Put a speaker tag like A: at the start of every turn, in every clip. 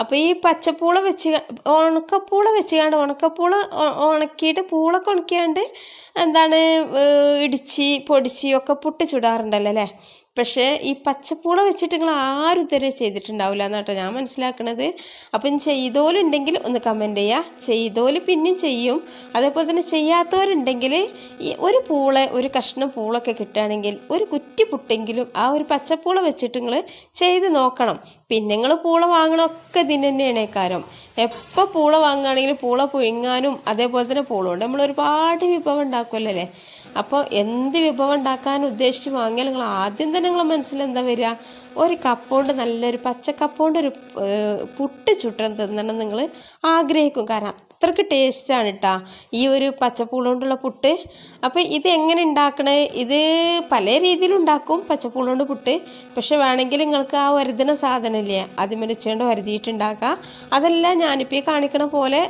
A: അപ്പോൾ ഈ പച്ചപ്പൂള വെച്ച് ഉണക്കപ്പൂള വെച്ചുകൊണ്ട് ഉണക്കപ്പൂള ഉണക്കിയിട്ട് പൂളൊക്കെ ഉണക്കിയാണ്ട് എന്താണ് ഇടിച്ച് പൊടിച്ച് ഒക്കെ പുട്ട് ചുടാറുണ്ടല്ലോ അല്ലേ. പക്ഷേ ഈ പച്ചപ്പൂള വെച്ചിട്ട് നിങ്ങൾ ആരും ഇതുവരെ ചെയ്തിട്ടുണ്ടാവില്ല എന്നാട്ടോ ഞാൻ മനസ്സിലാക്കണത്. അപ്പം ചെയ്തോലുണ്ടെങ്കിൽ ഒന്ന് കമൻറ്റ് ചെയ്യുക. ചെയ്തോല് പിന്നെയും ചെയ്യും. അതേപോലെ തന്നെ ചെയ്യാത്തവരുണ്ടെങ്കിൽ ഈ ഒരു കഷ്ണം പൂളൊക്കെ കിട്ടുകയാണെങ്കിൽ ഒരു കുറ്റി പുട്ടെങ്കിലും ആ ഒരു പച്ചപ്പൂള വെച്ചിട്ട് നിങ്ങൾ ചെയ്ത് നോക്കണം. പിന്നെ നിങ്ങൾ പൂള വാങ്ങണമൊക്കെ ഇതിന് തന്നെയാണ് കാര്യം. എപ്പോൾ പൂള വാങ്ങുകയാണെങ്കിലും പൂള പുഴുങ്ങാനും അതേപോലെ തന്നെ പൂള കൊണ്ട് നമ്മൾ ഒരുപാട് വിഭവം ഉണ്ടാക്കുമല്ലോ അല്ലേ. അപ്പോൾ എന്ത് വിഭവം ഉണ്ടാക്കാൻ ഉദ്ദേശിച്ച് വാങ്ങിയാൽ നിങ്ങൾ ആദ്യം തന്നെ നിങ്ങളെ മനസ്സിൽ എന്താ വരിക, ഒരു കപ്പുകൊണ്ട് നല്ലൊരു പച്ചക്കപ്പുകൊണ്ട് ഒരു പുട്ട് ചുട്ടം തിന്നണം നിങ്ങൾ ആഗ്രഹിക്കും. കാരണം അത്രയ്ക്ക് ടേസ്റ്റാണ് കേട്ടോ ഈ ഒരു പച്ചപ്പൂള കൊണ്ടുള്ള പുട്ട്. അപ്പോൾ ഇത് എങ്ങനെ ഉണ്ടാക്കണേ, ഇത് പല രീതിയിലും ഉണ്ടാക്കും പച്ചപ്പൂള കൊണ്ട് പുട്ട്. പക്ഷെ വേണമെങ്കിൽ നിങ്ങൾക്ക് ആ വരുതുന്ന സാധനമില്ലേ അതിന്മേൽ വെച്ചുകൊണ്ട് വരുതിയിട്ടുണ്ടാക്കാം. അതെല്ലാം ഞാനിപ്പോൾ ഈ കാണിക്കണ പോലെ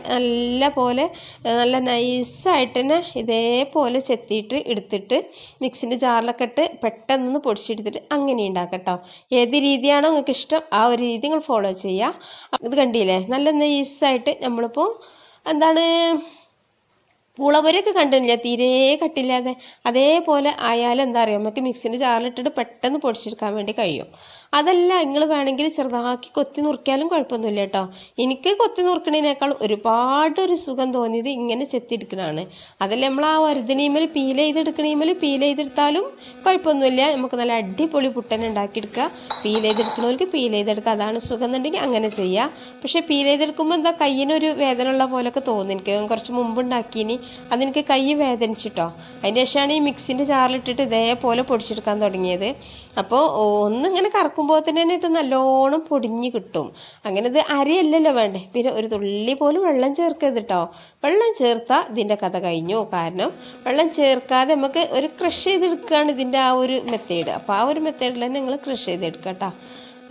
A: നല്ല നൈസായിട്ട് തന്നെ ഇതേപോലെ ചെത്തിയിട്ട് എടുത്തിട്ട് മിക്സിൻ്റെ ജാറിലൊക്കെ ഇട്ട് പെട്ടെന്ന് പൊടിച്ചെടുത്തിട്ട് അങ്ങനെ ഉണ്ടാക്കാം കേട്ടോ. ഏത് രീതിയാണോ നിങ്ങൾക്ക് ഇഷ്ടം ആ ഒരു രീതി നിങ്ങൾ ഫോളോ ചെയ്യുക. ഇത് കണ്ടില്ലേ നല്ല നൈസായിട്ട് നമ്മളിപ്പോൾ എന്താണ് പൂളപൊരിയൊക്കെ കണ്ടില്ല തീരെ കട്ടില്ലാതെ അതേപോലെ ആയാലും എന്താ പറയുക നമുക്ക് മിക്സിൻ്റെ ജാറിലിട്ടിട്ട് പെട്ടെന്ന് പൊടിച്ചെടുക്കാൻ വേണ്ടി കഴിയും. അതല്ല നിങ്ങൾ വേണമെങ്കിൽ ചെറുതാക്കി കൊത്തി നുറുക്കിയാലും കുഴപ്പമൊന്നുമില്ല കേട്ടോ. എനിക്ക് കൊത്തി നുറുക്കണതിനേക്കാൾ ഒരുപാട് ഒരു സുഖം തോന്നിയത് ഇങ്ങനെ ചെത്തിയെടുക്കണതാണ്. അതല്ല നമ്മൾ ആ വറുതിനീമേൽ പീൽ ചെയ്തെടുത്താലും കുഴപ്പമൊന്നുമില്ല. നമുക്ക് നല്ല അടിപൊളി പുട്ടനെ ഉണ്ടാക്കിയെടുക്കുക. പീൽ ചെയ്തെടുക്കണവർക്ക് പീൽ ചെയ്തെടുക്കുക, അതാണ് സുഖം എന്നുണ്ടെങ്കിൽ അങ്ങനെ ചെയ്യുക. പക്ഷേ പീൽ ചെയ്തെടുക്കുമ്പോൾ എന്താ കയ്യിനൊരു വേദന ഉള്ള പോലൊക്കെ തോന്നും. എനിക്ക് കുറച്ച് മുമ്പ് ഉണ്ടാക്കിയിനി അതെനിക്ക് കൈ വേദനിച്ചിട്ടോ. അതിൻ്റെ ശേഷമാണ് ഈ മിക്സിൻ്റെ ജാറിലിട്ടിട്ട് ഇതേപോലെ പൊടിച്ചെടുക്കാൻ തുടങ്ങിയത്. അപ്പോൾ ഒന്നിങ്ങനെ കറക്കുമ്പോൾ തന്നെ ഇത് നല്ലോണം പൊടിഞ്ഞ് കിട്ടും. അങ്ങനെ ഇത് അരിയല്ലല്ലോ വേണ്ടേ. പിന്നെ ഒരു തുള്ളി പോലും വെള്ളം ചേർക്കരുത് കേട്ടോ. വെള്ളം ചേർത്താൽ ഇതിൻ്റെ കഥ കഴിഞ്ഞു. കാരണം വെള്ളം ചേർക്കാതെ നമുക്ക് ഒരു ക്രഷ് ചെയ്തെടുക്കുകയാണ് ഇതിൻ്റെ ആ ഒരു മെത്തേഡ്. അപ്പോൾ ആ ഒരു മെത്തേഡിൽ തന്നെ നിങ്ങൾ ക്രഷ് ചെയ്തെടുക്കുക കേട്ടോ.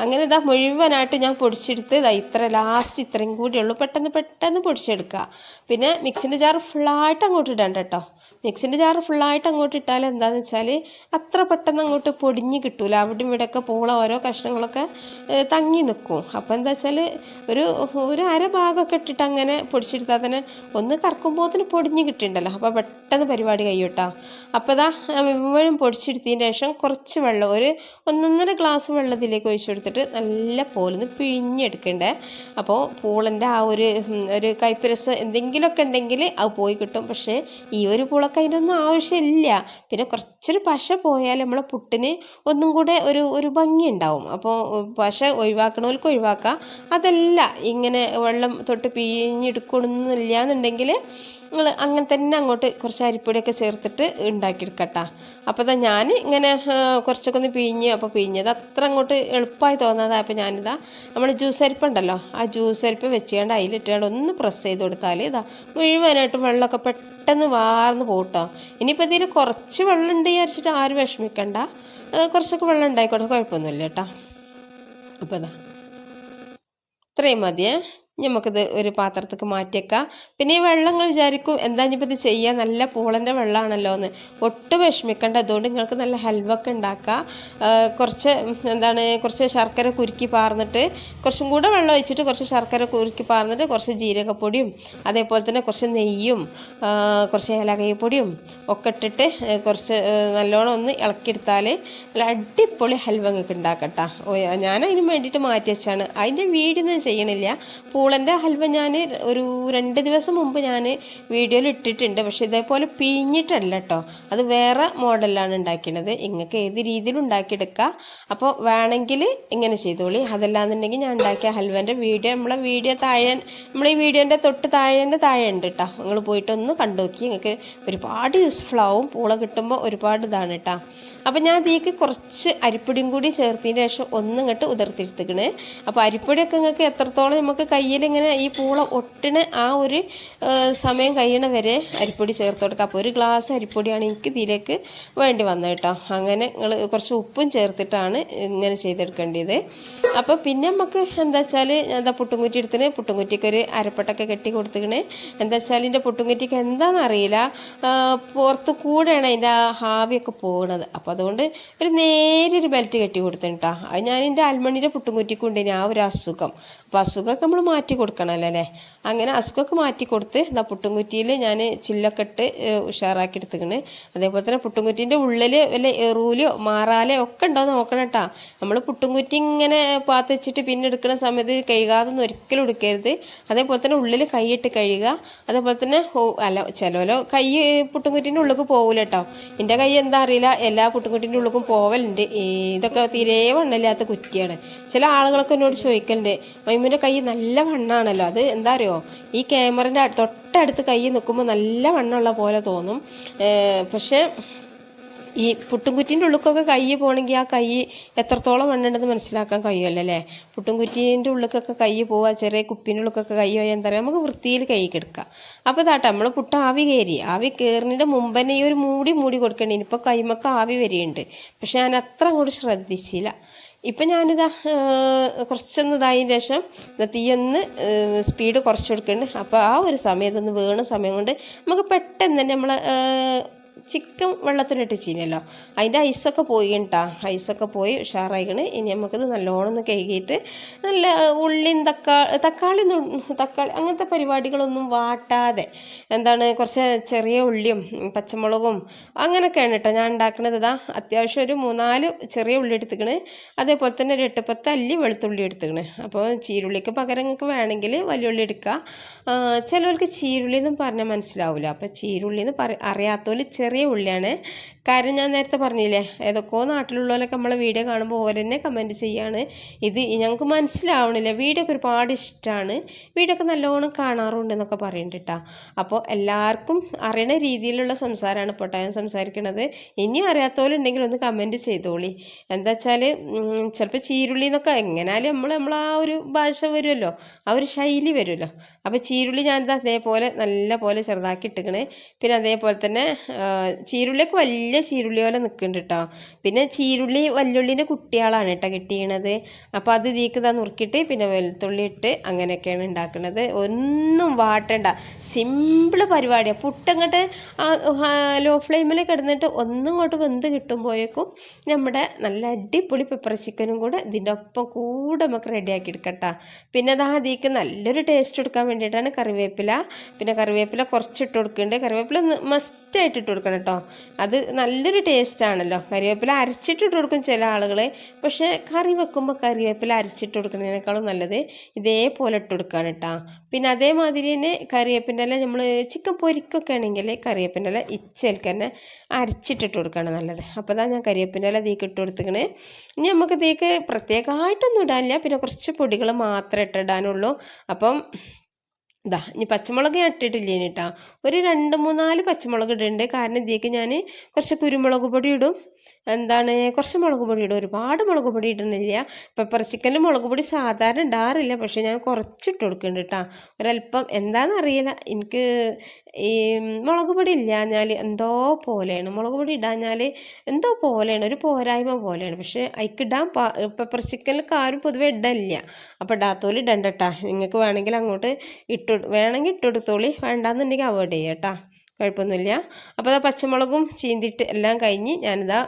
A: അങ്ങനെ ഇതാ മുഴുവനായിട്ട് ഞാൻ പൊടിച്ചെടുത്ത് ഇത്ര ലാസ്റ്റ് ഇത്രയും കൂടിയുള്ളൂ. പെട്ടെന്ന് പൊടിച്ചെടുക്കുക. പിന്നെ മിക്സിൻ്റെ ജാർ ഫുള്ളായിട്ട് അങ്ങോട്ട് ഇടണ്ട കേട്ടോ. മിക്സിൻ്റെ ജാർ ഫുള്ളായിട്ട് അങ്ങോട്ട് ഇട്ടാൽ എന്താണെന്ന് വെച്ചാൽ അത്ര പെട്ടെന്ന് അങ്ങോട്ട് പൊടിഞ്ഞ് കിട്ടൂല. അവിടെ ഇവിടെയൊക്കെ പൂള ഓരോ കഷ്ണങ്ങളൊക്കെ തങ്ങി നിൽക്കും. അപ്പോൾ എന്താ വെച്ചാൽ ഒരു അര ഭാഗമൊക്കെ ഇട്ടിട്ട് അങ്ങനെ പൊടിച്ചെടുത്താൽ തന്നെ ഒന്ന് കറക്കുമ്പോൾ പൊടിഞ്ഞ് കിട്ടിയിട്ടുണ്ടല്ലോ. അപ്പോൾ പെട്ടെന്ന് പരിപാടി കഴിയൂട്ടോ. അപ്പോൾ ഇതാ മുഴുവൻ പൊടിച്ചെടുത്തതിന് ശേഷം കുറച്ച് വെള്ളം ഒരു 1.5 ഗ്ലാസ് വെള്ളത്തിലേക്ക് ഒഴിച്ചു കൊടുത്തിട്ട് നല്ല പോലെ പിഴിഞ്ഞെടുക്കണ്ടേ. അപ്പോൾ പൂളൻ്റെ ആ ഒരു കയ്പ്പരസം എന്തെങ്കിലുമൊക്കെ ഉണ്ടെങ്കിൽ അത് പോയി കിട്ടും. പക്ഷേ ഈ ഒരു പൂള അതിനൊന്നും ആവശ്യമില്ല. പിന്നെ കുറച്ചൊരു പശ പോയാൽ നമ്മളെ പുട്ടിന് ഒന്നും കൂടെ ഒരു ഭംഗി ഉണ്ടാവും. അപ്പോൾ പശ ഒഴിവാക്കണവർക്ക് ഒഴിവാക്കാം. അതല്ല ഇങ്ങനെ വെള്ളം തൊട്ട് പിഴിഞ്ഞെടുക്കണമെന്നില്ല എന്നുണ്ടെങ്കിൽ നിങ്ങൾ അങ്ങനെ തന്നെ അങ്ങോട്ട് കുറച്ച് അരിപ്പൊടിയൊക്കെ ചേർത്തിട്ട് ഉണ്ടാക്കിയെടുക്കട്ടോ. അപ്പോൾ ഇതാ ഞാൻ ഇങ്ങനെ കുറച്ചൊക്കെ ഒന്ന് പിഴിഞ്ഞ് അപ്പോൾ പിഴിഞ്ഞത് അത്ര അങ്ങോട്ട് എളുപ്പമായി തോന്നാതെ അപ്പോൾ ഞാനിതാ നമ്മൾ ജ്യൂസ് അരിപ്പുണ്ടല്ലോ ആ ജ്യൂസ് അരിപ്പ് വെച്ചുകൊണ്ട് അതിലിട്ടുകൊണ്ട് ഒന്ന് പ്രസ് ചെയ്ത് കൊടുത്താൽ ഇതാ മുഴുവനായിട്ട് വെള്ളമൊക്കെ പെട്ടെന്ന് വാർന്ന് പോട്ടോ. ഇനിയിപ്പോൾ ഇതിൽ കുറച്ച് വെള്ളം ഉണ്ട് വിചാരിച്ചിട്ട് ആരും വിഷമിക്കണ്ട. കുറച്ചൊക്കെ വെള്ളം ഉണ്ടായിക്കോട്ടെ, കുഴപ്പമൊന്നുമില്ല കേട്ടോ. അപ്പോൾ ഇതാ ഇത്രയും മതിയേ. നമുക്കിത് ഒരു പാത്രത്തേക്ക് മാറ്റിയേക്കാം. പിന്നെ ഈ വെള്ളങ്ങൾ വിചാരിക്കും എന്താ ഇനിയിപ്പോൾ ഇത് ചെയ്യുക, നല്ല പൂളൻ്റെ വെള്ളമാണല്ലോ എന്ന്. ഒട്ടും വിഷമിക്കേണ്ട. അതുകൊണ്ട് നിങ്ങൾക്ക് നല്ല ഹൽവൊക്കെ ഉണ്ടാക്കാം. കുറച്ച് ശർക്കര കുരുക്കി പാർന്നിട്ട് കുറച്ചും കൂടെ വെള്ളം ഒഴിച്ചിട്ട് കുറച്ച് ശർക്കര കുരുക്കി പാർന്നിട്ട് കുറച്ച് ജീരകപ്പൊടിയും അതേപോലെ തന്നെ കുറച്ച് നെയ്യും കുറച്ച് ഏലക്കപ്പൊടിയും ഒക്കെ ഇട്ടിട്ട് കുറച്ച് നല്ലോണം ഒന്ന് ഇളക്കിയെടുത്താൽ നല്ല അടിപൊളി ഹൽവ നിങ്ങൾക്ക് ഉണ്ടാക്കട്ടോ. ഞാൻ അതിന് വേണ്ടിയിട്ട് മാറ്റി വെച്ചാണ്. അതിൻ്റെ വീഡിയോ ഒന്നും ചെയ്യണില്ല. പൂളൻ്റെ ഹൽവ ഞാൻ ഒരു 2 ദിവസം മുമ്പ് ഞാൻ വീഡിയോയിൽ ഇട്ടിട്ടുണ്ട്. പക്ഷേ ഇതേപോലെ പിഴിഞ്ഞിട്ടല്ല കേട്ടോ, അത് വേറെ മോഡലാണ് ഉണ്ടാക്കിയത്. നിങ്ങൾക്ക് ഏത് രീതിയിലും ഉണ്ടാക്കിയെടുക്കാം. അപ്പോൾ വേണമെങ്കിൽ ഇങ്ങനെ ചെയ്തോളി. അതല്ലാന്നുണ്ടെങ്കിൽ ഞാൻ ഉണ്ടാക്കിയ ഹൽവൻ്റെ വീഡിയോ നമ്മളെ ഈ വീഡിയോൻ്റെ തൊട്ട് താഴെ ഉണ്ട് കേട്ടോ. നിങ്ങൾ പോയിട്ടൊന്ന് കണ്ടു നോക്കി. നിങ്ങൾക്ക് ഒരുപാട് യൂസ്ഫുൾ ആവും. പൂള കിട്ടുമ്പോൾ ഒരുപാട് ഇതാണ് കേട്ടോ. അപ്പോൾ ഞാൻ ഇതിലേക്ക് കുറച്ച് അരിപ്പൊടിയും കൂടി ചേർത്തതിന് ശേഷം ഒന്നിങ്ങോട്ട് ഉതിർത്തെടുത്തിക്കണ്. അപ്പോൾ അരിപ്പൊടിയൊക്കെ നിങ്ങൾക്ക് എത്രത്തോളം നമുക്ക് കയ്യിലിങ്ങനെ ഈ പൂള ഒട്ടിന് ആ ഒരു സമയം കഴിയണ വരെ അരിപ്പൊടി ചേർത്ത് കൊടുക്കുക. അപ്പോൾ 1 ഗ്ലാസ് അരിപ്പൊടിയാണ് എനിക്ക് ഇതിലേക്ക് വേണ്ടി വന്നത് കേട്ടോ. അങ്ങനെ നിങ്ങൾ കുറച്ച് ഉപ്പും ചേർത്തിട്ടാണ് ഇങ്ങനെ ചെയ്തെടുക്കേണ്ടത്. അപ്പോൾ പിന്നെ നമുക്ക് എന്താ വെച്ചാൽ എന്താ പുട്ടുംകുറ്റി എടുത്തിന് പുട്ടുംകുറ്റിക്ക് ഒരു അരപ്പട്ടൊക്കെ കെട്ടി കൊടുത്തിക്കണ്. എന്താ വെച്ചാൽ എൻ്റെ പുട്ടുംകുറ്റിക്ക് എന്താണെന്നറിയില്ല, പുറത്ത് കൂടെയാണ് അതിൻ്റെ ആ ഹാവിയൊക്കെ പോകുന്നത്. അപ്പോൾ അതുകൊണ്ട് ഒരു നേരിയൊരു ബെൽറ്റ് കെട്ടി കൊടുത്തിട്ടാ. അത് ഞാൻ എൻ്റെ അൽമണിയുടെ പുട്ടുംകുറ്റിക്ക് ഉണ്ടേനി ആ ഒരു അസുഖം. അപ്പോൾ അസുഖമൊക്കെ നമ്മൾ മാറ്റി കൊടുക്കണമല്ലോ അല്ലേ. അങ്ങനെ അസുഖമൊക്കെ മാറ്റി കൊടുത്ത് എന്താ പുട്ടുംകുറ്റിയിൽ ഞാൻ ചില്ലൊക്കെ ഇട്ട് ഉഷാറാക്കി എടുത്തിക്കണ്. അതേപോലെ തന്നെ പുട്ടുംകുറ്റീൻ്റെ ഉള്ളിൽ വല്ല എറൂലോ മാറാലോ ഒക്കെ ഉണ്ടോ നോക്കണം കേട്ടോ. നമ്മൾ പുട്ടുംകുറ്റി ഇങ്ങനെ പാത്ത് വെച്ചിട്ട് പിന്നെ എടുക്കുന്ന സമയത്ത് കഴുകാതൊന്നും ഒരിക്കലും എടുക്കരുത്. അതേപോലെ തന്നെ ഉള്ളിൽ കൈയിട്ട് കഴുകുക. അതേപോലെ തന്നെ അല്ല ചിലവരോ കൈ പുട്ടുംകുറ്റീൻ്റെ ഉള്ളിലേക്ക് പോകില്ല കേട്ടോ. എൻ്റെ കൈ എന്താ അറിയില്ല, എല്ലാ പുട്ടുംകുറ്റീൻ്റെ ഉള്ളിലേക്കും പോവലുണ്ട്. ഇതൊക്കെ തീരെ വണ്ണമില്ലാത്ത കുറ്റിയാണ്. ചില ആളുകളൊക്കെ എന്നോട് ചോദിക്കലുണ്ട്, മൈമൂൻ്റെ കൈ നല്ല വണ്ണാണല്ലോ, അത് എന്താ അറിയോ, ഈ ക്യാമറൻ്റെ തൊട്ടടുത്ത് കൈ നിൽക്കുമ്പോൾ നല്ല വണ്ണമുള്ള പോലെ തോന്നും. പക്ഷേ ഈ പുട്ടുംകുറ്റീൻ്റെ ഉള്ളിലേക്കൊക്കെ കൈ പോകണമെങ്കിൽ ആ കൈ എത്രത്തോളം വണ്ണുണ്ടെന്ന് മനസ്സിലാക്കാൻ കഴിയുമല്ലോ അല്ലേ. പുട്ടുംകുറ്റീൻ്റെ ഉള്ളിലേക്കൊക്കെ കൈ പോവുക, ചെറിയ കുപ്പീൻ്റെ ഉള്ളിലേക്കൊക്കെ കൈ പോയാൽ എന്താ പറയുക, നമുക്ക് വൃത്തിയിൽ കൈ എടുക്കാം. അപ്പോൾ ഇതാട്ടെ നമ്മൾ പുട്ട് ആവി കയറുന്നതിൻ്റെ മുമ്പ് തന്നെ ഈ ഒരു മൂടി കൊടുക്കേണ്ടി. ഇനിയിപ്പോൾ കൈമൊക്കെ ആവി വരികയുണ്ട്, പക്ഷെ ഞാൻ അത്ര അങ്ങോട്ട് ശ്രദ്ധിച്ചില്ല. ഇപ്പം ഞാനിതാ കുറച്ചൊന്ന് ഇതായതിന് ശേഷം തീയൊന്ന് സ്പീഡ് കുറച്ച് കൊടുക്കുന്നുണ്ട്. അപ്പോൾ ആ ഒരു സമയം ഇതൊന്ന് വീണ സമയം കൊണ്ട് നമുക്ക് പെട്ടെന്ന് തന്നെ നമ്മൾ ചിക്കൻ വെള്ളത്തിലിട്ട് ചീനല്ലോ, അതിൻ്റെ ഐസൊക്കെ പോയി കേട്ടോ. ഐസൊക്കെ പോയി ഉഷാറായിക്കണ്. ഇനി നമുക്കിത് നല്ലോണം ഒന്ന് കഴുകിയിട്ട് നല്ല ഉള്ളിയും തക്കാളി അങ്ങനത്തെ പരിപാടികളൊന്നും വാട്ടാതെ എന്താണ് കുറച്ച് ചെറിയ ഉള്ളിയും പച്ചമുളകും അങ്ങനെയൊക്കെയാണ് കേട്ടോ ഞാൻ ഉണ്ടാക്കുന്നത്. ഇതാ അത്യാവശ്യം ഒരു 3-4 ചെറിയ ഉള്ളി എടുത്തുക്കണ്. അതേപോലെ തന്നെ ഒരു 8-10 അല്ലി വെളുത്തുള്ളി എടുത്തുക്കണ്. അപ്പോൾ ചീരുള്ളിക്ക് പകരം നിങ്ങൾക്ക് വേണമെങ്കിൽ വലിയ ഉള്ളി എടുക്കുക. ചിലവർക്ക് ചീരുള്ളി എന്ന് പറഞ്ഞാൽ മനസ്സിലാവില്ല. അപ്പോൾ ചീരുള്ളി എന്ന് അറിയാത്തവർ ചെറിയ ഉള്ളിയാണ്. കാര്യം ഞാൻ നേരത്തെ പറഞ്ഞില്ലേ, ഏതൊക്കെയോ നാട്ടിലുള്ളവരൊക്കെ നമ്മളെ വീഡിയോ കാണുമ്പോൾ ഓരെന്നെ കമൻറ്റ് ചെയ്യാണ്, ഇത് ഞങ്ങൾക്ക് മനസ്സിലാവണില്ല, വീഡിയോ ഒക്കെ ഒരുപാട് ഇഷ്ടമാണ്, വീഡിയോ ഒക്കെ നല്ലോണം കാണാറുണ്ട് എന്നൊക്കെ പറയുന്നുണ്ട് കേട്ടോ. അപ്പോൾ എല്ലാവർക്കും അറിയണ രീതിയിലുള്ള സംസാരമാണ് ഇപ്പോൾ ഞാൻ സംസാരിക്കുന്നത്. ഇനിയും അറിയാത്തവരുണ്ടെങ്കിൽ ഒന്ന് കമൻറ്റ് ചെയ്തോളി. എന്താ വെച്ചാൽ ചിലപ്പോൾ ചീരുള്ളി എന്നൊക്കെ എങ്ങനെയാലും നമ്മൾ ആ ഒരു ഭാഷ വരുമല്ലോ, ആ ഒരു ശൈലി വരുമല്ലോ. അപ്പോൾ ചീരുള്ളി ഞാനിത് അതേപോലെ നല്ല പോലെ ചെറുതാക്കി ഇട്ടിക്കണേ. പിന്നെ അതേപോലെ തന്നെ ചീരുള്ളിയൊക്കെ വലിയ ചീരുള്ളി പോലെ നിൽക്കുന്നുണ്ട് കേട്ടോ. പിന്നെ ചീരുള്ളി വല്യുള്ളിൻ്റെ കുട്ടികളാണ് കേട്ടോ കിട്ടിയത്. അപ്പോൾ അത് ഇതിലേക്ക് നുറുക്കിയിട്ട് പിന്നെ വെളുത്തുള്ളി ഇട്ട് അങ്ങനെയൊക്കെയാണ് ഉണ്ടാക്കുന്നത്. ഒന്നും വാട്ടണ്ട, സിമ്പിൾ പരിപാടിയാണ്. പുട്ടങ്ങോട്ട് ലോ ഫ്ലെയിമിൽ കിടന്നിട്ട് ഒന്നും ഇങ്ങോട്ട് വെന്ത് കിട്ടുമ്പോഴേക്കും നമ്മുടെ നല്ല അടിപൊളി പെപ്പർ ചിക്കനും കൂടെ ഇതിൻ്റെ ഒപ്പം കൂടെ നമുക്ക് റെഡിയാക്കി എടുക്കട്ടോ. പിന്നെ അത് അതിലേക്ക് നല്ലൊരു ടേസ്റ്റ് എടുക്കാൻ വേണ്ടിയിട്ടാണ് കറിവേപ്പില. പിന്നെ കറിവേപ്പില കുറച്ചിട്ട് കൊടുക്കുന്നുണ്ട്. കറിവേപ്പില മസ്റ്റായിട്ട് ഇട്ട് കൊടുക്കണം കേട്ടോ, അത് നല്ലൊരു ടേസ്റ്റാണല്ലോ. കറിവേപ്പില അരച്ചിട്ടിട്ട് കൊടുക്കും ചില ആളുകൾ, പക്ഷേ കറി വെക്കുമ്പോൾ കറിവേപ്പില അരച്ചിട്ട് കൊടുക്കുന്നതിനേക്കാളും നല്ലത് ഇതേപോലെ ഇട്ട് കൊടുക്കുകയാണ് കേട്ടോ. പിന്നെ അതേമാതിരി തന്നെ കറിവേപ്പിൻ്റെ ഇല നമ്മൾ ചിക്കൻ പൊരിക്കൊക്കെ ആണെങ്കിൽ കറിവേപ്പിൻ്റെ ഇല ഇച്ചേൽക്ക് തന്നെ അരച്ചിട്ടിട്ട് കൊടുക്കുകയാണ് നല്ലത്. അപ്പോൾ അതാ ഞാൻ കറിവേപ്പിൻ്റെ ഇല ഇതിലേക്ക് ഇട്ട് കൊടുത്തിക്കണേ. ഇനി നമുക്ക് ഇതിലേക്ക് പ്രത്യേകമായിട്ടൊന്നും ഇടാനില്ല, പിന്നെ കുറച്ച് പൊടികൾ മാത്രമേ ഇട്ടിടാനുള്ളൂ. അപ്പം ഇതാ ഇനി പച്ചമുളക് ഞാൻ ഇട്ടിട്ടില്ലേ കേട്ടോ, ഒരു 2-3-4 പച്ചമുളക് ഇടുന്നുണ്ട്. കാരണം ഇതിലേക്ക് ഞാൻ കുറച്ച് കുരുമുളക് പൊടി ഇടും, കുറച്ച് മുളക് പൊടി ഇടും, ഒരുപാട് മുളക് പൊടി ഇടുന്നില്ല. പെപ്പർ ചിക്കനിൽ മുളക് പൊടി സാധാരണ ഇടാറില്ല, പക്ഷേ ഞാൻ കുറച്ചിട്ട് കൊടുക്കുന്നുണ്ട് കേട്ടോ. ഒരല്പം എന്താണെന്നറിയില്ല, എനിക്ക് ഈ മുളക് പൊടി ഇല്ലാഞ്ഞാൽ എന്തോ പോലെയാണ്, മുളക് പൊടി ഇടാഞ്ഞാൽ എന്തോ പോലെയാണ്, ഒരു പോരായ്മ പോലെയാണ്. പക്ഷേ അതിക്കിടാൻ പെപ്പർ ചിക്കനിൽ ആരും പൊതുവെ ഇടില്ല. അപ്പോൾ ഇടാത്തോല് ഇടണ്ട കേട്ടോ. നിങ്ങൾക്ക് വേണമെങ്കിൽ അങ്ങോട്ട് വേണമെങ്കിൽ ഇട്ടെടുത്തോളി, വേണ്ടാന്നുണ്ടെങ്കിൽ അവോയ്ഡ് ചെയ്യാം കേട്ടോ, കുഴപ്പമൊന്നുമില്ല. അപ്പോൾ അതാ പച്ചമുളകും ചീന്തിട്ട് എല്ലാം കഴിഞ്ഞ് ഞാനിതാ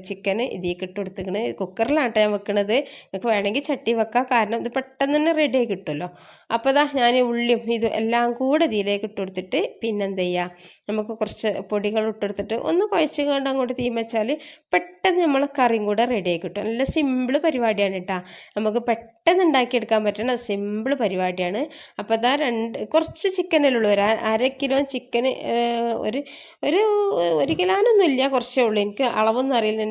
A: ചിക്കന് ഇതിലേക്ക് ഇട്ട് കൊടുത്തിക്കണ്. കുക്കറിലാണ് ഞാൻ വെക്കണത്, നിങ്ങൾക്ക് വേണമെങ്കിൽ ചട്ടി വെക്കാം, കാരണം ഇത് പെട്ടെന്ന് തന്നെ റെഡി ആയി കിട്ടുമല്ലോ. അപ്പോൾ അതാ ഞാൻ ഉള്ളിയും ഇത് എല്ലാം കൂടെ ഇതിലേക്ക് ഇട്ട് കൊടുത്തിട്ട് പിന്നെന്ത് ചെയ്യുക, നമുക്ക് കുറച്ച് പൊടികൾ ഇട്ടെടുത്തിട്ട് ഒന്ന് കുഴച്ച് കൊണ്ട് അങ്ങോട്ട് തീ വെച്ചാൽ പെട്ടെന്ന് നമ്മൾ കറിയും കൂടെ റെഡി ആയി കിട്ടും. നല്ല സിമ്പിൾ പരിപാടിയാണ് കേട്ടോ, നമുക്ക് പെട്ടെന്ന് ഉണ്ടാക്കിയെടുക്കാൻ പറ്റുന്ന സിമ്പിൾ പരിപാടിയാണ്. അപ്പോൾ അതാ കുറച്ച് ചിക്കനല്ലേ ഉള്ളൂ, 1/2 കിലോ ചിക്കന് ഒരു കിലോനൊന്നും ഇല്ല, കുറച്ചേ ഉള്ളൂ. എനിക്ക് അളവൊന്നും അറിയില്ല.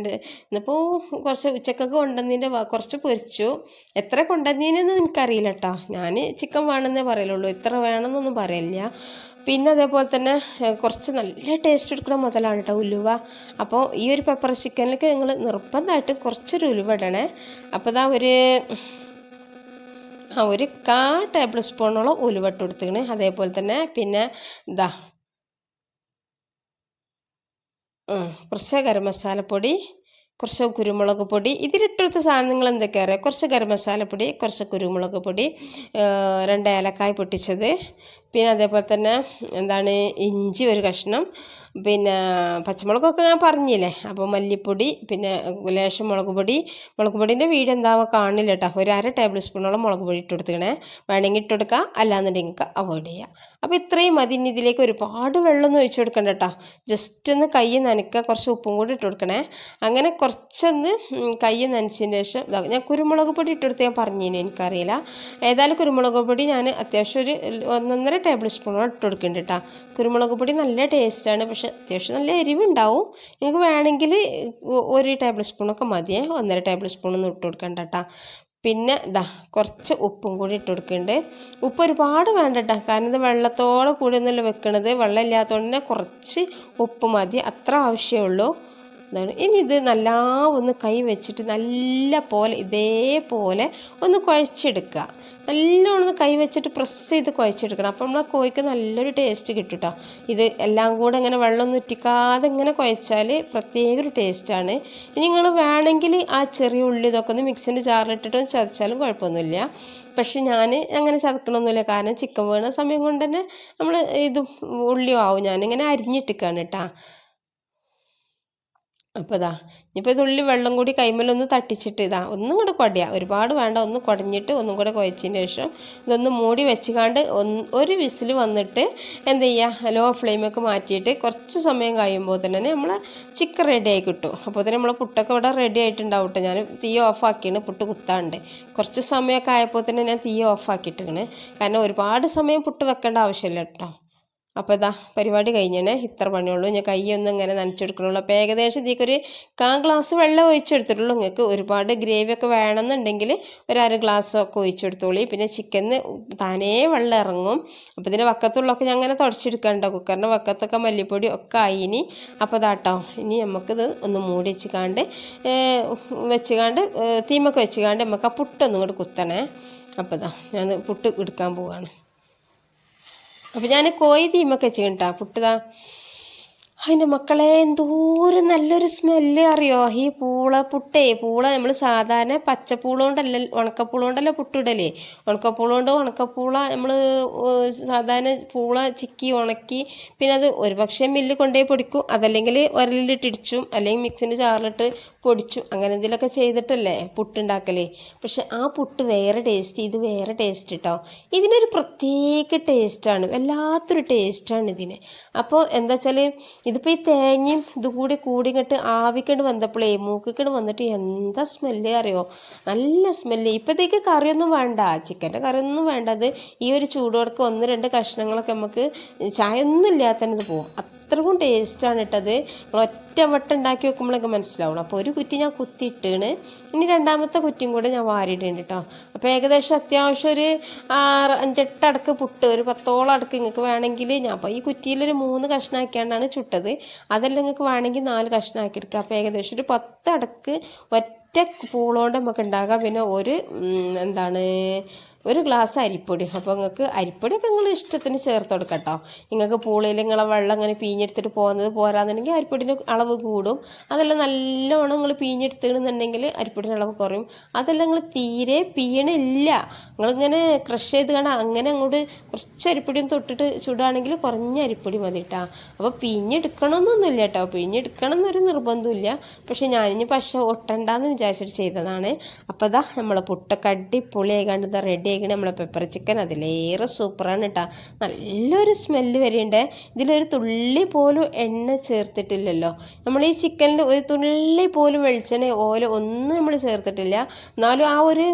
A: ഇന്നിപ്പോൾ കുറച്ച് ഉച്ചക്കൊക്കെ കൊണ്ടുവന്നതിൻ്റെ കുറച്ച് പൊരിച്ചു, എത്ര കൊണ്ടുവന്നതിനൊന്നും എനിക്കറിയില്ല കേട്ടോ. ഞാൻ ചിക്കൻ വേണമെന്നേ പറയുള്ളൂ, ഇത്ര വേണമെന്നൊന്നും പറയില്ല. പിന്നെ അതേപോലെ തന്നെ കുറച്ച് നല്ല ടേസ്റ്റ് എടുക്കുന്ന മുതലാണ് കേട്ടോ ഉലുവ. അപ്പോൾ ഈ ഒരു പെപ്പർ ചിക്കനിലേക്ക് നിങ്ങൾ നിർബന്ധമായിട്ട് കുറച്ചൊരു ഉലുവ ഇടണേ. അപ്പോൾ ഇതാ ഒരു 1/4 ടേബിൾ സ്പൂണോളം ഉലുവ ഇട്ട് കൊടുത്തിക്കണ്. അതേപോലെ തന്നെ പിന്നെ ഇതാ കുറച്ച് ഗരം മസാലപ്പൊടി, കുറച്ച് കുരുമുളക് പൊടി, ഇതിലിട്ടെടുത്ത സാധനങ്ങൾ എന്തൊക്കെയാണ് അറിയാം, കുറച്ച് ഗരം മസാലപ്പൊടി, കുറച്ച് കുരുമുളക് പൊടി, 2 ഏലക്കായ പൊട്ടിച്ചത്, പിന്നെ അതേപോലെ തന്നെ എന്താണ് ഇഞ്ചി ഒരു കഷ്ണം, പിന്നെ പച്ചമുളകൊക്കെ ഞാൻ പറഞ്ഞില്ലേ. അപ്പോൾ മല്ലിപ്പൊടി, പിന്നെ ലേശം മുളക് പൊടീൻ്റെ വീഡിയോ എന്താവുക കാണില്ല കേട്ടോ. ഒരു 1/2 ടേബിൾ സ്പൂണോളം മുളക് പൊടി ഇട്ട് കൊടുത്തിക്കണേ. വേണമെങ്കിൽ ഇട്ട് കൊടുക്കുക, അല്ലാന്നുണ്ടെങ്കിൽ അവോയ്ഡ് ചെയ്യുക. അപ്പോൾ ഇത്രയും മതി. ഇനി ഇതിലേക്ക് ഒരുപാട് വെള്ളമൊന്നും ഒഴിച്ചു കൊടുക്കണ്ട കേട്ടോ. ജസ്റ്റ് ഒന്ന് കൈ നനയ്ക്കുക, കുറച്ച് ഉപ്പും കൂടി ഇട്ട് കൊടുക്കണേ. അങ്ങനെ കുറച്ചൊന്ന് കൈ നനച്ചതിന് ശേഷം ഞാൻ കുരുമുളക് പൊടി ഇട്ടെടുത്ത് ഞാൻ പറഞ്ഞിന്, എനിക്കറിയില്ല. ഏതായാലും കുരുമുളക് പൊടി ഞാൻ അത്യാവശ്യം ഒരു 1.5 ടേബിൾ സ്പൂണോളം ഇട്ട് കൊടുക്കുന്നുണ്ട് കേട്ടോ. കുരുമുളക് പൊടി നല്ല ടേസ്റ്റാണ്, പക്ഷേ അത്യാവശ്യം നല്ല എരിവുണ്ടാവും. നിങ്ങൾക്ക് വേണമെങ്കിൽ 1 ടേബിൾ സ്പൂണൊക്കെ മതിയേ, 1.5 ടേബിൾ സ്പൂണൊന്നും ഇട്ട് കൊടുക്കണ്ട കേട്ടോ. പിന്നെ കുറച്ച് ഉപ്പും കൂടി ഇട്ട് കൊടുക്കുന്നുണ്ട്. ഉപ്പ് ഒരുപാട് വേണ്ട കേട്ടോ, കാരണം ഇത് വെള്ളത്തോടെ കൂടി ഒന്നല്ല വെക്കണത്, വെള്ളം ഇല്ലാത്തതുകൊണ്ട് തന്നെ കുറച്ച് ഉപ്പ് മതി, അത്ര ആവശ്യമുള്ളൂ. ഇനി ഇത് നല്ല ഒന്ന് കൈ വെച്ചിട്ട് നല്ല പോലെ ഇതേപോലെ ഒന്ന് കുഴച്ചെടുക്കുക. നല്ലോണം കൈ വെച്ചിട്ട് പ്രസ് ചെയ്ത് കുഴച്ചെടുക്കണം. അപ്പം നമ്മളെ കോഴിക്ക് നല്ലൊരു ടേസ്റ്റ് കിട്ടും കേട്ടോ. ഇത് എല്ലാം കൂടെ ഇങ്ങനെ വെള്ളമൊന്നും ഉറ്റിക്കാതെ ഇങ്ങനെ കുഴച്ചാൽ പ്രത്യേക ഒരു ടേസ്റ്റാണ്. ഇനി നിങ്ങൾ വേണമെങ്കിൽ ആ ചെറിയ ഉള്ളി ഇതൊക്കെ ഒന്ന് മിക്സിൻ്റെ ജാറിലിട്ടിട്ട് ചതച്ചാലും കുഴപ്പമൊന്നുമില്ല. പക്ഷെ ഞാൻ അങ്ങനെ ചതക്കണമൊന്നുമില്ല, കാരണം ചിക്കൻ വീണ സമയം കൊണ്ട് തന്നെ നമ്മൾ ഇതും ഉള്ളിയും ആവും. ഞാനിങ്ങനെ അരിഞ്ഞിട്ടിക്കാണ് കേട്ടോ. അപ്പോൾ ഇനിയിപ്പോൾ ഇതുള്ളി വെള്ളം കൂടി കൈമേലൊന്ന് തട്ടിച്ചിട്ട് ഒന്നും കൂടെ കുടയുക, ഒരുപാട് വേണ്ട, ഒന്ന് കുടഞ്ഞിട്ട് ഒന്നും കൂടെ കുഴച്ചതിന് ശേഷം ഇതൊന്ന് മൂടി വെച്ചുകാണ്ട് ഒരു വിസിൽ വന്നിട്ട് എന്ത് ചെയ്യുക, ലോ ഫ്ലെയിമൊക്കെ മാറ്റിയിട്ട് കുറച്ച് സമയം കഴിയുമ്പോൾ തന്നെ നമ്മൾ ചിക്കൻ റെഡി ആയി കിട്ടും. അപ്പോൾ തന്നെ നമ്മളെ പുട്ടൊക്കെ ഇവിടെ റെഡി ആയിട്ടുണ്ടാവും കേട്ടോ. ഞാൻ തീ ഓഫാക്കിയാണ്, പുട്ട് കുത്താണ്ട് കുറച്ച് സമയമൊക്കെ ആയപ്പോൾ തന്നെ ഞാൻ തീ ഓഫാക്കിയിട്ടാണ്, കാരണം ഒരുപാട് സമയം പുട്ട് വെക്കേണ്ട ആവശ്യമില്ല കേട്ടോ. അപ്പോൾ പരിപാടി കഴിഞ്ഞേ, ഇത്ര പണിയുള്ളൂ. ഞാൻ കൈയൊന്നും ഇങ്ങനെ നനച്ചെടുക്കണുള്ളൂ. അപ്പോൾ ഏകദേശം ഇതിലേക്കൊരു 1/4 ഗ്ലാസ് വെള്ളം ഒഴിച്ചെടുത്തിട്ടുള്ളൂ. നിങ്ങൾക്ക് ഒരുപാട് ഗ്രേവിയൊക്കെ വേണമെന്നുണ്ടെങ്കിൽ ഒരു 1/2 ഗ്ലാസ്സൊക്കെ ഒഴിച്ചെടുത്തോളി. പിന്നെ ചിക്കന് താനേ വെള്ളം ഇറങ്ങും. അപ്പോൾ ഇതിൻ്റെ വക്കത്തുള്ളൊക്കെ ഞാൻ അങ്ങനെ തുടച്ചെടുക്കണ്ടോ, കുക്കറിൻ്റെ വക്കത്തൊക്കെ മല്ലിപ്പൊടി ഒക്കെ ആയിനി. അപ്പോൾ ഇനി നമുക്കിത് ഒന്ന് മൂടി വെച്ചുകാണ്ട് തീമൊക്കെ വെച്ചുകാണ്ട് നമുക്ക് ആ പുട്ടൊന്നും കൂടി കുത്തണേ. അപ്പോൾ ഞാൻ പുട്ട് എടുക്കാൻ പോവുകയാണ്. അപ്പോൾ ഞാൻ കോഴി തീമൊക്കെ വെച്ചിട്ടാ പുട്ട്. അതിൻ്റെ മക്കളെ എന്തോരം നല്ലൊരു സ്മെല്ല് അറിയോ. ഈ പൂള നമ്മൾ സാധാരണ പച്ചപ്പൂള കൊണ്ടല്ല ഉണക്കപ്പൂള കൊണ്ടല്ല പുട്ടിടലേ. ഉണക്കപ്പൂള കൊണ്ട് ഉണക്കപ്പൂള നമ്മൾ സാധാരണ പൂള ചിക്കി ഉണക്കി പിന്നെ അത് ഒരുപക്ഷെ മില്ല് കൊണ്ടുപോയി പൊടിക്കും, അതല്ലെങ്കിൽ ഉരലിട്ടിടിച്ചും അല്ലെങ്കിൽ മിക്സിൻ്റെ ജാറിലിട്ട് പൊടിച്ചു, അങ്ങനെ എന്തെങ്കിലുമൊക്കെ ചെയ്തിട്ടല്ലേ പുട്ടുണ്ടാക്കലേ. പക്ഷെ ആ പുട്ട് വേറെ ടേസ്റ്റ്, ഇത് വേറെ ടേസ്റ്റ് കേട്ടോ. ഇതിനൊരു പ്രത്യേക ടേസ്റ്റാണ്, വല്ലാത്തൊരു ടേസ്റ്റാണ് ഇതിന്. അപ്പോൾ എന്താ വെച്ചാൽ ഇതിപ്പോൾ ഈ തേങ്ങയും ഇതുകൂടി ഇങ്ങോട്ട് ആവിക്കണ്ട് വന്നപ്പോഴേ മൂക്കിക്കണ്ട് വന്നിട്ട് എന്താ സ്മെല്ല് അറിയോ, നല്ല സ്മെല്ല്. ഇപ്പോഴത്തേക്ക് കറിയൊന്നും വേണ്ട, ചിക്കൻ്റെ കറിയൊന്നും വേണ്ട. അത് ഈ ഒരു ചൂടോടൊക്കെ 1-2 കഷ്ണങ്ങളൊക്കെ നമുക്ക് ചായ ഒന്നും ഇല്ലാത്തത് പോകും. അത്രക്കും ടേസ്റ്റാണ് ഇട്ടത്. ഒറ്റ വട്ടം ഉണ്ടാക്കി വെക്കുമ്പോഴൊക്കെ മനസ്സിലാവണം. അപ്പോൾ ഒരു കുറ്റി ഞാൻ കുത്തിയിട്ടാണ്, ഇനി രണ്ടാമത്തെ കുറ്റിയും കൂടെ ഞാൻ വാരിയിട്ടുണ്ട് കേട്ടോ. അപ്പോൾ ഏകദേശം അത്യാവശ്യം ഒരു 5-8 അടുക്ക് പുട്ട്, ഒരു 10ഓളം അടുക്ക് നിങ്ങൾക്ക് വേണമെങ്കിൽ, ഞാൻ അപ്പോൾ ഈ കുറ്റിയിലൊരു 3 കഷ്ണമാക്കിയാണ്ടാണ് ചുട്ടത്. അതെല്ലാം നിങ്ങൾക്ക് വേണമെങ്കിൽ 4 കഷ്ണമാക്കി എടുക്കുക. അപ്പോൾ ഏകദേശം ഒരു 10 അടുക്ക് ഒറ്റ പൂളോണ്ട് നമുക്ക് ഉണ്ടാകാം. പിന്നെ ഒരു ഗ്ലാസ് അരിപ്പൊടി. അപ്പോൾ നിങ്ങൾക്ക് അരിപ്പൊടിയൊക്കെ നിങ്ങൾ ഇഷ്ടത്തിന് ചേർത്ത് കൊടുക്കാം കേട്ടോ. നിങ്ങൾക്ക് പൂളയിൽ നിങ്ങളെ വെള്ളം ഇങ്ങനെ പീഞ്ഞെടുത്തിട്ട് പോരാന്നുണ്ടെങ്കിൽ അരിപ്പൊടിൻ്റെ അളവ് കൂടും. അതെല്ലാം നല്ലോണം നിങ്ങൾ പീഞ്ഞെടുത്തിടുന്നുണ്ടെങ്കിൽ അരിപ്പൊടിൻ്റെ അളവ് കുറയും. അതെല്ലാം നിങ്ങൾ തീരെ പീയണില്ല, നിങ്ങളിങ്ങനെ ക്രഷ് ചെയ്ത് കാണാം, അങ്ങനെ അങ്ങോട്ട് കുറച്ച് അരിപ്പൊടിയും തൊട്ടിട്ട് ചൂടാണെങ്കിൽ കുറഞ്ഞ അരിപ്പൊടി മതി കേട്ടോ. അപ്പോൾ പീഞ്ഞെടുക്കണമെന്നൊന്നുമില്ല കേട്ടോ, പീഞ്ഞെടുക്കണം എന്നൊരു നിർബന്ധമില്ല. പക്ഷെ ഞാനിനി ഒട്ടണ്ടെന്ന് വിചാരിച്ചിട്ട് ചെയ്തതാണ്. അപ്പോൾ നമ്മളെ പുട്ടൊക്കെ അടിപൊളിയായി കണ്ടത് റെഡി. നമ്മളെ പെപ്പർ ചിക്കൻ അതിലേറെ സൂപ്പറാണ് കേട്ടോ. നല്ലൊരു സ്മെല്ല് വരുന്നുണ്ട്. ഇതിലൊരു തുള്ളി പോലും എണ്ണ ചേർത്തിട്ടില്ലല്ലോ. നമ്മൾ ഈ ചിക്കനിൽ ഒരു തുള്ളി പോലും വെളിച്ചെണ്ണ ഓയിൽ ഒന്നും നമ്മൾ ചേർത്തിട്ടില്ല. എന്നാലും ആ ഒരു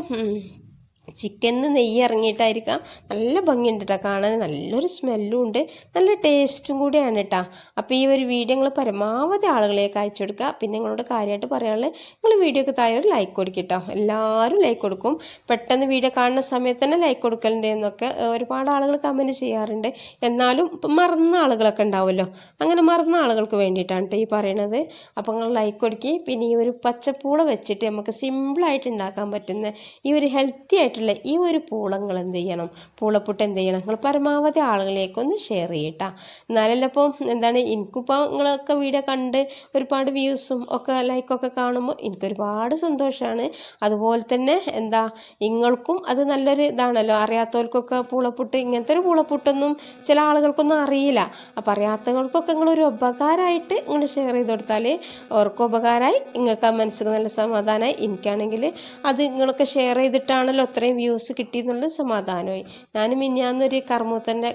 A: ചിക്കനിൽ നെയ്യ് ഇറങ്ങിയിട്ടായിരിക്കാം നല്ല ഭംഗിയുണ്ട് കേട്ടോ കാണാൻ, നല്ലൊരു സ്മെല്ലും ഉണ്ട്, നല്ല ടേസ്റ്റും കൂടിയാണ് കേട്ടോ. അപ്പോൾ ഈ ഒരു വീഡിയോ നിങ്ങൾ പരമാവധി ആളുകളിലേക്ക് അയച്ചു കൊടുക്കുക. പിന്നെ നിങ്ങളോട് കാര്യമായിട്ട് പറയാനുള്ളത്, നിങ്ങൾ വീഡിയോക്ക് താഴെ ഒരു ലൈക്ക് കൊടുക്കുക കേട്ടോ. എല്ലാവരും ലൈക്ക് കൊടുക്കും. പെട്ടെന്ന് വീഡിയോ കാണുന്ന സമയത്ത് തന്നെ ലൈക്ക് കൊടുക്കലുണ്ട് എന്നൊക്കെ ഒരുപാട് ആളുകൾ കമൻറ്റ് ചെയ്യാറുണ്ട്. എന്നാലും മറന്ന ആളുകളൊക്കെ ഉണ്ടാവുമല്ലോ, അങ്ങനെ മറന്ന ആളുകൾക്ക് വേണ്ടിയിട്ടാണ് കേട്ടോ ഈ പറയണത്. അപ്പോൾ നിങ്ങൾ ലൈക്ക് കൊടുക്കുക. പിന്നെ ഈ ഒരു പച്ചപ്പൂള വെച്ചിട്ട് നമുക്ക് സിമ്പിളായിട്ട് ഉണ്ടാക്കാൻ പറ്റുന്ന ഈ ഒരു ഹെൽത്തി ആയിട്ടുള്ള ആയിട്ടുള്ള ഈ ഒരു പൂളങ്ങൾ എന്ത് ചെയ്യണം, പൂളപ്പുട്ട് എന്ത് ചെയ്യണം, നിങ്ങൾ പരമാവധി ആളുകളിലേക്കൊന്ന് ഷെയർ ചെയ്യട്ടാ. എന്നാലല്ല ഇപ്പോൾ എന്താണ്, എനിക്കിപ്പോൾ നിങ്ങളൊക്കെ വീഡിയോ കണ്ട് ഒരുപാട് വ്യൂസും ഒക്കെ ലൈക്കൊക്കെ കാണുമ്പോൾ എനിക്കൊരുപാട് സന്തോഷമാണ്. അതുപോലെ തന്നെ എന്താ, നിങ്ങൾക്കും അത് നല്ലൊരു ഇതാണല്ലോ. അറിയാത്തവർക്കൊക്കെ പൂളപ്പുട്ട്, ഇങ്ങനത്തെ ഒരു പൂളപ്പുട്ടൊന്നും ചില ആളുകൾക്കൊന്നും അറിയില്ല. അപ്പോൾ അറിയാത്തവർക്കൊക്കെ നിങ്ങളൊരു ഉപകാരമായിട്ട് നിങ്ങൾ ഷെയർ ചെയ്ത് കൊടുത്താൽ അവർക്കും ഉപകാരമായി, നിങ്ങൾക്ക് ആ മനസ്സിന് നല്ല സമാധാനമായി. എനിക്കാണെങ്കിൽ അത് നിങ്ങളൊക്കെ ഷെയർ ചെയ്തിട്ടാണല്ലോ അത്രയും വ്യൂസ് കിട്ടിയെന്നുള്ള സമാധാനമായി. ഞാൻ മിനിഞ്ഞാന്നൊരു കർമ്മൂത്തൻ്റെ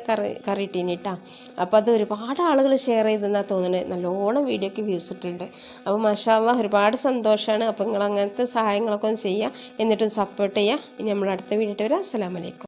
A: കറി ഇട്ടീനിട്ടാ. അപ്പോൾ അത് ഒരുപാട് ആളുകൾ ഷെയർ ചെയ്തെന്നാണ് തോന്നുന്നത്. നല്ലോണം വീഡിയോക്ക് വ്യൂസ് ഇട്ടിട്ടുണ്ട്. അപ്പോൾ മാഷാ അല്ലാഹ് ഒരുപാട് സന്തോഷമാണ്. അപ്പോൾ നിങ്ങൾ അങ്ങനത്തെ സഹായങ്ങളൊക്കെ ഒന്ന് ചെയ്യുക, എന്നിട്ടും സപ്പോർട്ട് ചെയ്യുക. ഇനി നമ്മൾ അടുത്ത വീഡിയോ വരാം. അസ്സലാമു അലൈക്കും.